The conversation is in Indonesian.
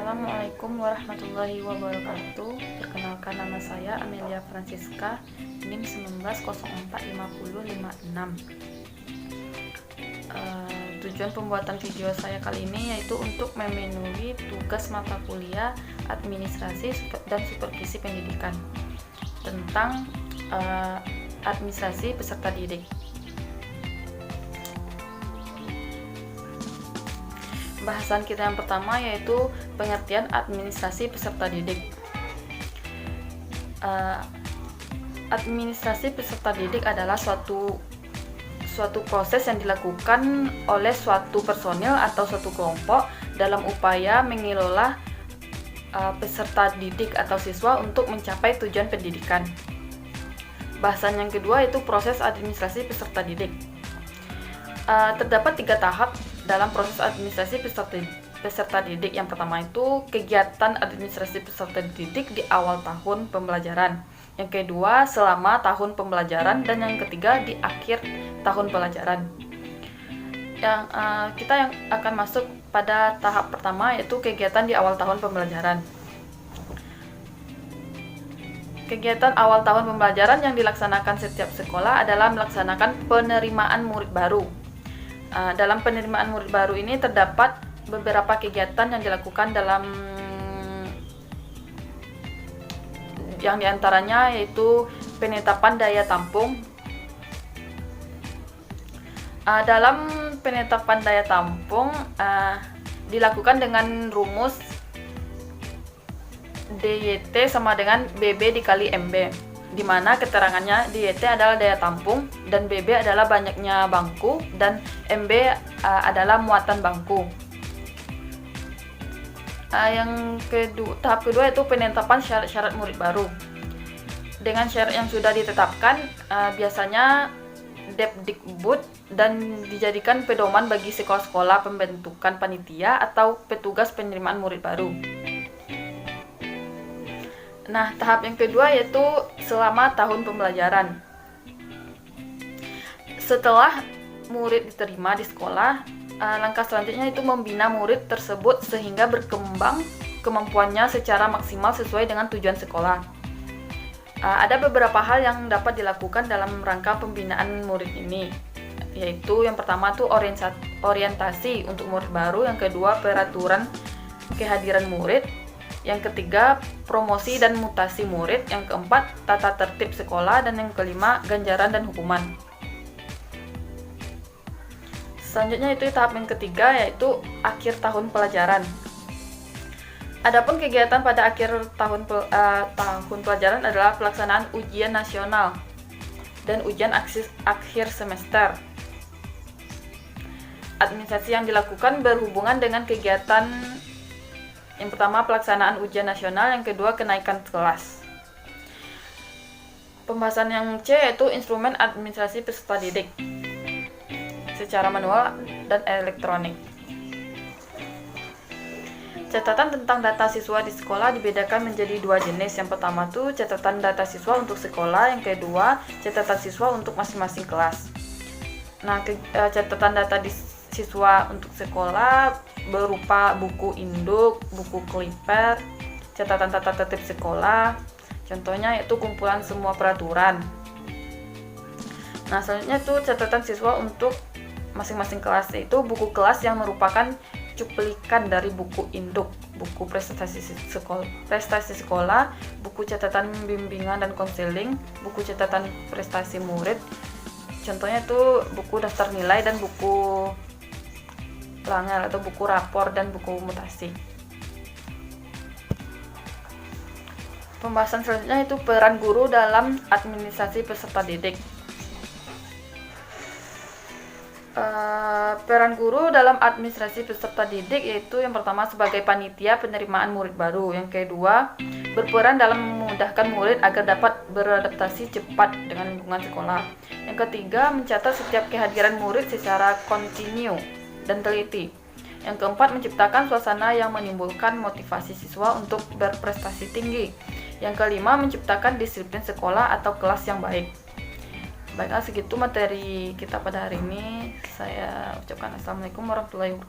Assalamualaikum warahmatullahi wabarakatuh. Perkenalkan, nama saya Amelia Francisca, NIM 19045056. Tujuan pembuatan video saya kali ini yaitu untuk memenuhi tugas mata kuliah administrasi dan supervisi pendidikan tentang administrasi peserta didik. Bahasan kita yang pertama yaitu pengertian administrasi peserta didik. Administrasi peserta didik adalah suatu proses yang dilakukan oleh suatu personil atau suatu kelompok dalam upaya mengelola peserta didik atau siswa untuk mencapai tujuan pendidikan. Bahasan yang kedua yaitu proses administrasi peserta didik. Terdapat 3 tahap dalam proses administrasi peserta didik. Yang pertama itu kegiatan administrasi peserta didik di awal tahun pembelajaran. Yang kedua selama tahun pembelajaran, dan yang ketiga di akhir tahun pelajaran. Kita yang akan masuk pada tahap pertama yaitu kegiatan di awal tahun pembelajaran. Kegiatan awal tahun pembelajaran yang dilaksanakan setiap sekolah adalah melaksanakan penerimaan murid baru. Dalam penerimaan murid baru ini terdapat beberapa kegiatan yang dilakukan yang diantaranya yaitu penetapan daya tampung. Dalam penetapan daya tampung dilakukan dengan rumus DYT sama dengan BB dikali MB, di mana keterangannya DYT adalah daya tampung dan BB adalah banyaknya bangku dan MB adalah muatan bangku. Tahap kedua itu penetapan syarat-syarat murid baru. Dengan syarat yang sudah ditetapkan, biasanya Depdikbud dan dijadikan pedoman bagi sekolah-sekolah pembentukan panitia atau petugas penerimaan murid baru. Nah, tahap yang kedua yaitu selama tahun pembelajaran. Setelah murid diterima di sekolah, langkah selanjutnya itu membina murid tersebut sehingga berkembang kemampuannya secara maksimal sesuai dengan tujuan sekolah. Ada beberapa hal yang dapat dilakukan dalam rangka pembinaan murid ini, yaitu yang pertama itu orientasi untuk murid baru, yang kedua peraturan kehadiran murid, yang ketiga promosi dan mutasi murid, yang keempat tata tertib sekolah, dan yang kelima ganjaran dan hukuman. Selanjutnya itu tahap yang ketiga yaitu akhir tahun pelajaran. Adapun kegiatan pada akhir tahun pelajaran adalah pelaksanaan ujian nasional dan ujian akhir semester. Administrasi yang dilakukan berhubungan dengan kegiatan yang pertama pelaksanaan ujian nasional, yang kedua kenaikan kelas. Pembahasan yang C yaitu instrumen administrasi peserta didik secara manual dan elektronik. Catatan tentang data siswa di sekolah dibedakan menjadi 2 jenis. Yang pertama itu catatan data siswa untuk sekolah, yang kedua catatan siswa untuk masing-masing kelas. Nah, catatan data siswa untuk sekolah berupa buku induk, buku kliper, catatan tata tertib sekolah. Contohnya yaitu kumpulan semua peraturan. Nah, selanjutnya itu catatan siswa untuk masing-masing kelas, yaitu buku kelas yang merupakan cuplikan dari buku induk, buku prestasi sekolah, buku catatan bimbingan dan konseling, buku catatan prestasi murid. Contohnya itu buku daftar nilai dan buku pelanggan atau buku rapor dan buku mutasi. Pembahasan selanjutnya itu peran guru dalam administrasi peserta didik. Peran guru dalam administrasi peserta didik yaitu yang pertama sebagai panitia penerimaan murid baru, yang kedua berperan dalam memudahkan murid agar dapat beradaptasi cepat dengan lingkungan sekolah, yang ketiga mencatat setiap kehadiran murid secara kontinu dan teliti, yang keempat menciptakan suasana yang menimbulkan motivasi siswa untuk berprestasi tinggi, yang kelima menciptakan disiplin sekolah atau kelas yang baik. Baiklah, segitu materi kita pada hari ini. Saya ucapkan assalamualaikum warahmatullahi wabarakatuh.